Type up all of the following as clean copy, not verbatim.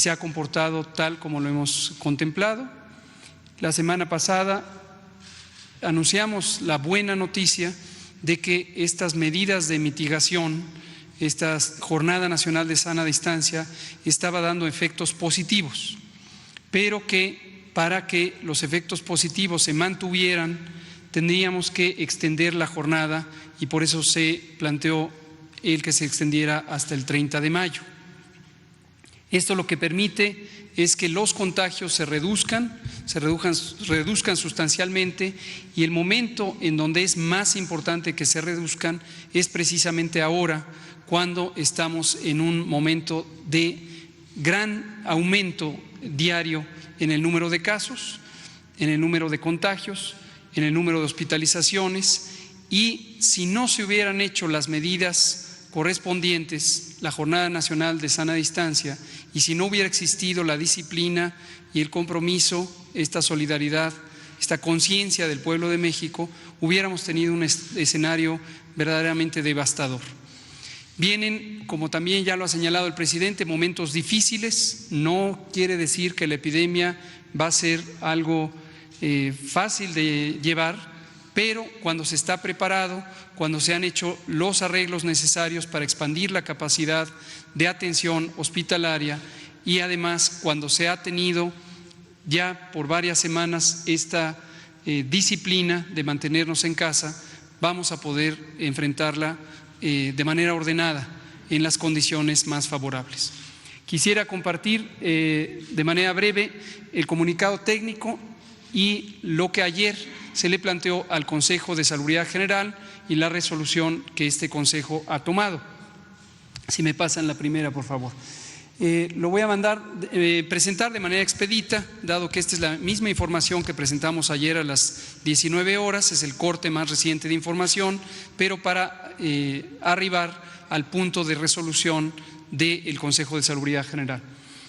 se ha comportado tal como lo hemos contemplado. La semana pasada anunciamos la buena noticia de que estas medidas de mitigación, esta Jornada Nacional de Sana Distancia, estaba dando efectos positivos, pero que para que los efectos positivos se mantuvieran, tendríamos que extender la jornada y por eso se planteó el que se extendiera hasta el 30 de mayo. Esto lo que permite es que los contagios se reduzcan sustancialmente, y el momento en donde es más importante que se reduzcan es precisamente ahora, cuando estamos en un momento de gran aumento diario en el número de casos, en el número de contagios, en el número de hospitalizaciones, y si no se hubieran hecho las medidas correspondientes, la Jornada Nacional de Sana Distancia, y si no hubiera existido la disciplina y el compromiso, esta solidaridad, esta conciencia del pueblo de México, hubiéramos tenido un escenario verdaderamente devastador. Vienen, como también ya lo ha señalado el presidente, momentos difíciles. No quiere decir que la epidemia va a ser algo fácil de llevar, pero cuando se está preparado, cuando se han hecho los arreglos necesarios para expandir la capacidad de atención hospitalaria, y además cuando se ha tenido ya por varias semanas esta disciplina de mantenernos en casa, vamos a poder enfrentarla de manera ordenada en las condiciones más favorables. Quisiera compartir de manera breve el comunicado técnico y lo que ayer se le planteó al Consejo de Salubridad General y la resolución que este Consejo ha tomado. Si me pasan la primera, por favor. Lo voy a presentar de manera expedita, dado que esta es la misma información que presentamos ayer a las 19 horas, es el corte más reciente de información, pero para arribar al punto de resolución del Consejo de Salubridad General.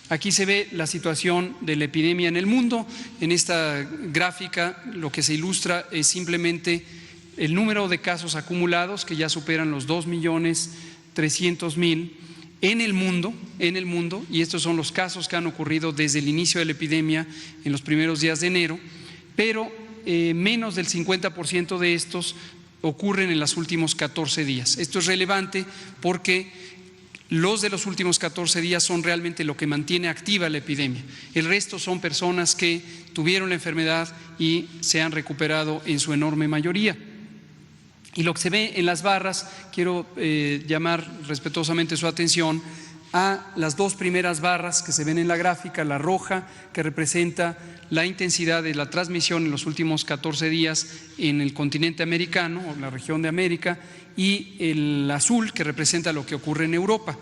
Aquí se ve la situación de la epidemia en el mundo. En esta gráfica lo que se ilustra es simplemente el número de casos acumulados, que ya superan los 2.300.000 en el mundo, y estos son los casos que han ocurrido desde el inicio de la epidemia en los primeros días de enero, pero menos del 50% de estos ocurren en los últimos 14 días. Esto es relevante porque los de los últimos 14 días son realmente lo que mantiene activa la epidemia. El resto son personas que tuvieron la enfermedad y se han recuperado en su enorme mayoría. Y lo que se ve en las barras, quiero llamar respetuosamente su atención a las dos primeras barras que se ven en la gráfica, la roja, que representa la intensidad de la transmisión en los últimos 14 días en el continente americano o la región de América, y el azul, que representa lo que ocurre en Europa.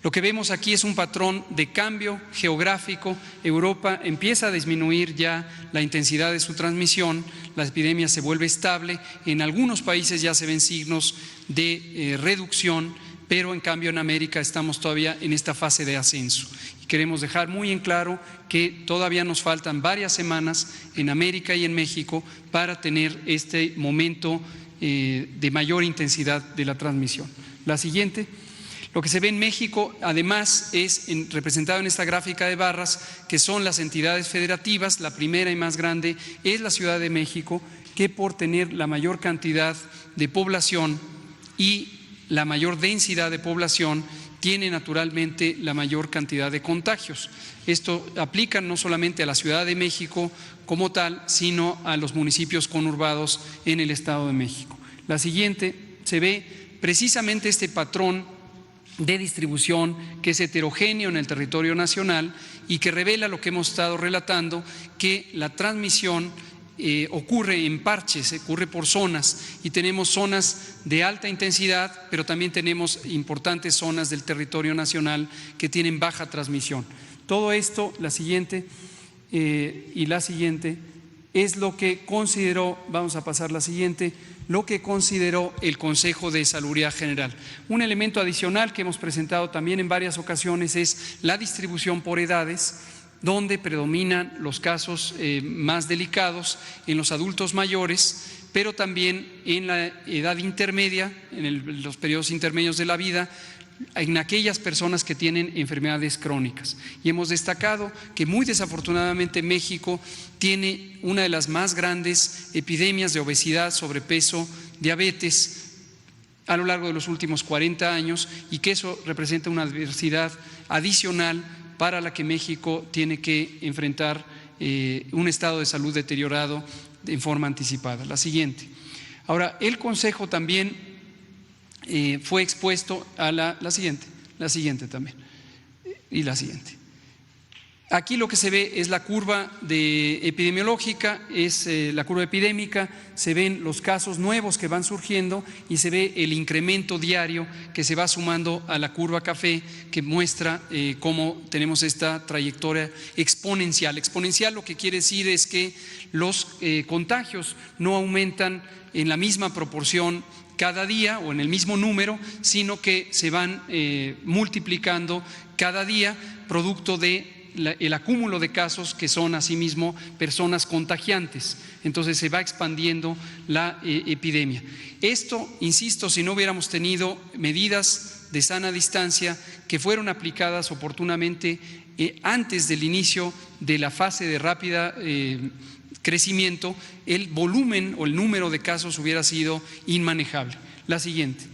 Lo que vemos aquí es un patrón de cambio geográfico. Europa empieza a disminuir ya la intensidad de su transmisión, la epidemia se vuelve estable, en algunos países ya se ven signos de reducción, pero en cambio en América estamos todavía en esta fase de ascenso. Y queremos dejar muy en claro que todavía nos faltan varias semanas en América y en México para tener este momento de mayor intensidad de la transmisión. La siguiente. Lo que se ve en México, además, es representado en esta gráfica de barras, que son las entidades federativas. La primera y más grande es la Ciudad de México, que por tener la mayor cantidad de población y la mayor densidad de población, tiene naturalmente la mayor cantidad de contagios. Esto aplica no solamente a la Ciudad de México como tal, sino a los municipios conurbados en el Estado de México. La siguiente, se ve precisamente este patrón de distribución que es heterogéneo en el territorio nacional y que revela lo que hemos estado relatando, que la transmisión ocurre en parches, ocurre por zonas, y tenemos zonas de alta intensidad, pero también tenemos importantes zonas del territorio nacional que tienen baja transmisión. Todo esto, la siguiente y la siguiente, es lo que consideró, vamos a pasar la siguiente, lo que consideró el Consejo de Salubridad General. Un elemento adicional que hemos presentado también en varias ocasiones es la distribución por edades, donde predominan los casos más delicados en los adultos mayores, pero también en la edad intermedia, en los periodos intermedios de la vida, en aquellas personas que tienen enfermedades crónicas. Y hemos destacado que muy desafortunadamente México tiene una de las más grandes epidemias de obesidad, sobrepeso, diabetes a lo largo de los últimos 40 años, y que eso representa una adversidad adicional para la que México tiene que enfrentar un estado de salud deteriorado en forma anticipada. La siguiente. Ahora, el Consejo también fue expuesto a la siguiente también, y la siguiente. Aquí lo que se ve es la curva epidemiológica, es la curva epidémica, se ven los casos nuevos que van surgiendo y se ve el incremento diario que se va sumando a la curva café, que muestra cómo tenemos esta trayectoria exponencial. Exponencial lo que quiere decir es que los contagios no aumentan en la misma proporción cada día o en el mismo número, sino que se van multiplicando cada día, producto de el acúmulo de casos que son asimismo personas contagiantes. Entonces se va expandiendo la epidemia. Esto, insisto, si no hubiéramos tenido medidas de sana distancia que fueron aplicadas oportunamente antes del inicio de la fase de rápida crecimiento, el volumen o el número de casos hubiera sido inmanejable. La siguiente.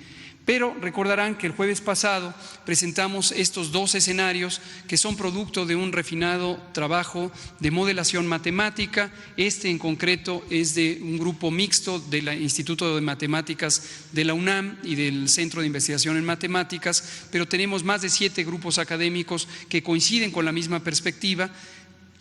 Pero recordarán que el jueves pasado presentamos estos dos escenarios que son producto de un refinado trabajo de modelación matemática. Este en concreto es de un grupo mixto del Instituto de Matemáticas de la UNAM y del Centro de Investigación en Matemáticas, pero tenemos más de 7 grupos académicos que coinciden con la misma perspectiva.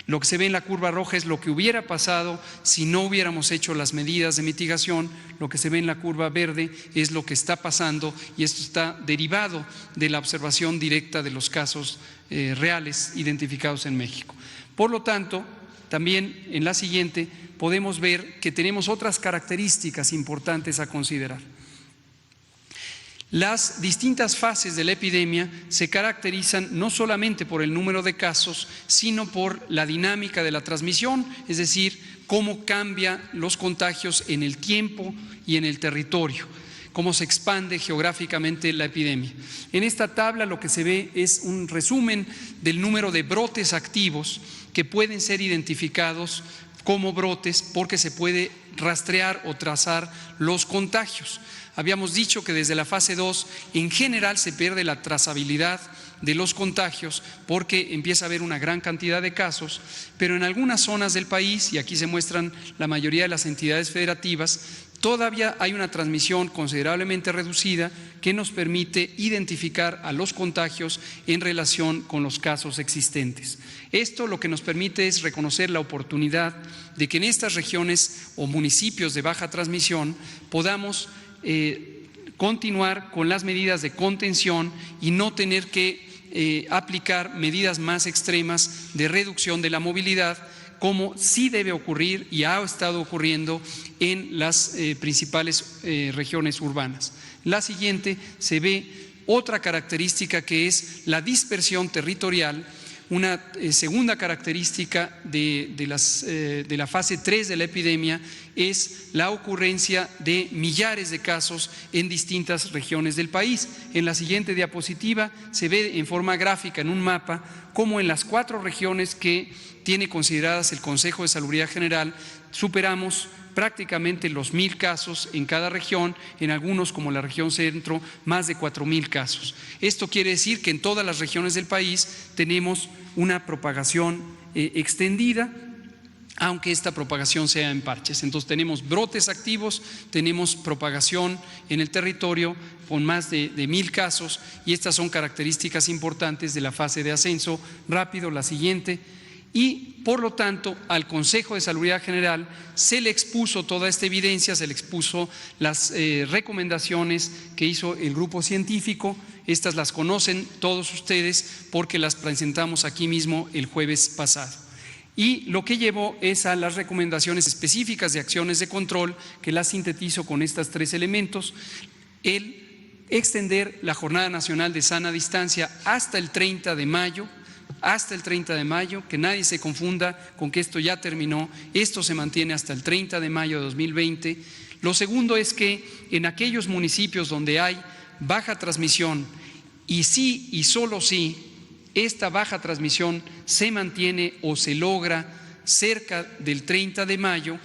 Lo que se ve en la curva roja es lo que hubiera pasado si no hubiéramos hecho las medidas de mitigación. Lo que se ve en la curva verde es lo que está pasando, y esto está derivado de la observación directa de los casos reales identificados en México. Por lo tanto, también en la siguiente podemos ver que tenemos otras características importantes a considerar. Las distintas fases de la epidemia se caracterizan no solamente por el número de casos, sino por la dinámica de la transmisión, es decir, cómo cambian los contagios en el tiempo y en el territorio, cómo se expande geográficamente la epidemia. En esta tabla lo que se ve es un resumen del número de brotes activos que pueden ser identificados como brotes porque se puede rastrear o trazar los contagios. Habíamos dicho que desde la fase 2 en general se pierde la trazabilidad de los contagios porque empieza a haber una gran cantidad de casos, pero en algunas zonas del país, y aquí se muestran la mayoría de las entidades federativas, todavía hay una transmisión considerablemente reducida que nos permite identificar a los contagios en relación con los casos existentes. Esto lo que nos permite es reconocer la oportunidad de que en estas regiones o municipios de baja transmisión podamos continuar con las medidas de contención y no tener que aplicar medidas más extremas de reducción de la movilidad, como sí debe ocurrir y ha estado ocurriendo en las principales regiones urbanas. La siguiente se ve otra característica que es la dispersión territorial. Una segunda característica de la fase 3 de la epidemia es la ocurrencia de millares de casos en distintas regiones del país. En la siguiente diapositiva se ve en forma gráfica en un mapa cómo en las 4 regiones que tiene consideradas el Consejo de Salubridad General superamos prácticamente los 1,000 casos en cada región, en algunos como la región centro más de 4,000 casos. Esto quiere decir que en todas las regiones del país tenemos una propagación extendida, aunque esta propagación sea en parches. Entonces tenemos brotes activos, tenemos propagación en el territorio con más de 1,000 casos, y estas son características importantes de la fase de ascenso rápido. La siguiente. Y por lo tanto al Consejo de Salubridad General se le expuso toda esta evidencia, se le expuso las recomendaciones que hizo el grupo científico. Estas las conocen todos ustedes porque las presentamos aquí mismo el jueves pasado. Y lo que llevó es a las recomendaciones específicas de acciones de control, que las sintetizo con estos 3 elementos: el extender la Jornada Nacional de Sana Distancia hasta el 30 de mayo, que nadie se confunda con que esto ya terminó, esto se mantiene hasta el 30 de mayo de 2020. Lo segundo es que en aquellos municipios donde hay baja transmisión Y si y solo si esta baja transmisión se mantiene o se logra cerca del 30 de mayo,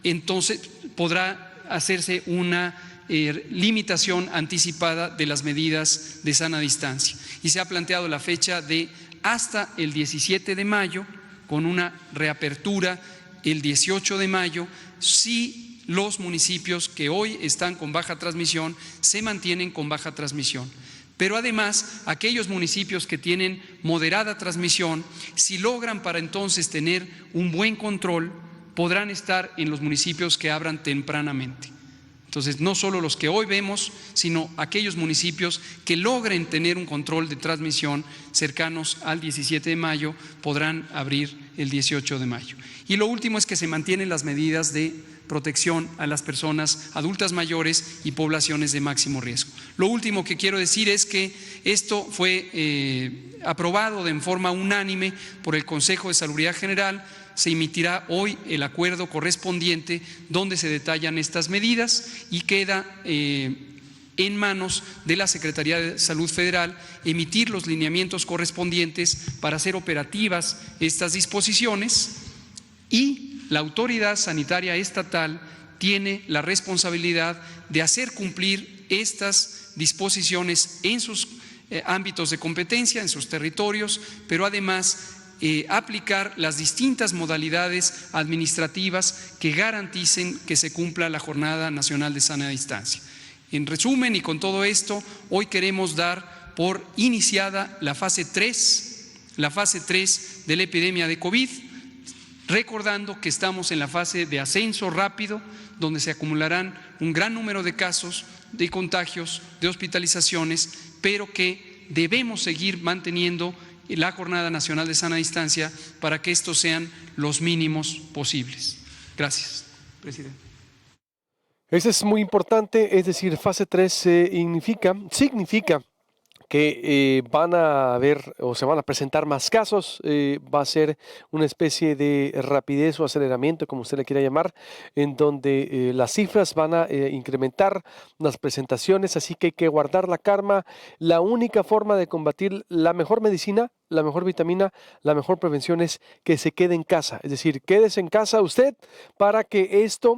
entonces podrá hacerse una limitación anticipada de las medidas de sana distancia. Y se ha planteado la fecha de hasta el 17 de mayo, con una reapertura el 18 de mayo, si los municipios que hoy están con baja transmisión se mantienen con baja transmisión. Pero además, aquellos municipios que tienen moderada transmisión, si logran para entonces tener un buen control, podrán estar en los municipios que abran tempranamente. Entonces, no solo los que hoy vemos, sino aquellos municipios que logren tener un control de transmisión cercanos al 17 de mayo, podrán abrir el 18 de mayo. Y lo último es que se mantienen las medidas de protección a las personas adultas mayores y poblaciones de máximo riesgo. Lo último que quiero decir es que esto fue aprobado de forma unánime por el Consejo de Salubridad General. Se emitirá hoy el acuerdo correspondiente donde se detallan estas medidas y queda en manos de la Secretaría de Salud Federal emitir los lineamientos correspondientes para hacer operativas estas disposiciones, y la autoridad sanitaria estatal tiene la responsabilidad de hacer cumplir estas disposiciones en sus ámbitos de competencia, en sus territorios, pero además aplicar las distintas modalidades administrativas que garanticen que se cumpla la Jornada Nacional de Sana Distancia. En resumen, y con todo esto, hoy queremos dar por iniciada la fase 3 de la epidemia de COVID, recordando que estamos en la fase de ascenso rápido, donde se acumularán un gran número de casos, de contagios, de hospitalizaciones, pero que debemos seguir manteniendo la Jornada Nacional de Sana Distancia para que estos sean los mínimos posibles. Gracias, presidente. Eso es muy importante, es decir, fase 3 significa que van a haber o se van a presentar más casos, va a ser una especie de rapidez o aceleramiento, como usted le quiera llamar, en donde las cifras van a incrementar las presentaciones, así que hay que guardar la calma. La única forma de combatir, la mejor medicina, la mejor vitamina, la mejor prevención es que se quede en casa, es decir, quédese en casa usted para que esto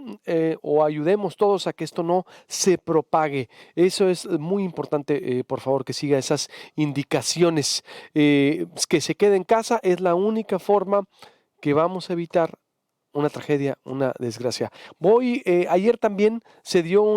o ayudemos todos a que esto no se propague. Eso es muy importante, por favor, que siga esas indicaciones. Que se quede en casa es la única forma que vamos a evitar una tragedia, una desgracia. Ayer también se dio un